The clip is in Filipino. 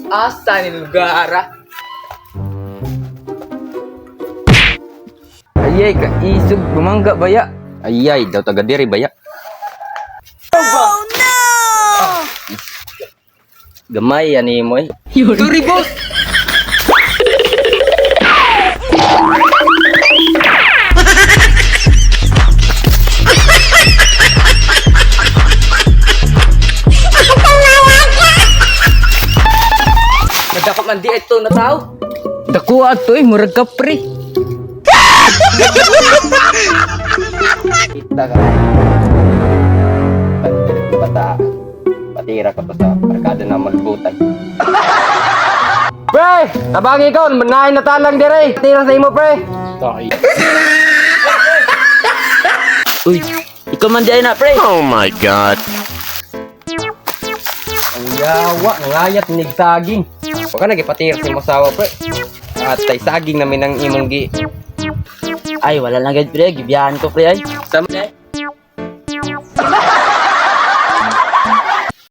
Asa ni lugar? Ayay ka isog bumangga baya. Ayay daw taga diri baya. Oh no! Gamay ani mo eh. Turi boss. Dapat man di ito na tao. Dako ato eh murag ka pre. Kita ka. Bata. Patira ka pa sa barkada na magbutan. Pre, tabangi ko, manahin na talang dire. Tira sa imo pre. Sorry. Uy, ikaw man di na pre. Oh my god. Ang yawa, ngayat nig saging. Huwag ka nagipatira sa imo sawa pre. At tay saging namin ang imong gi. Ay, wala lang gid pre, gibiyahan ko pre ay. Sama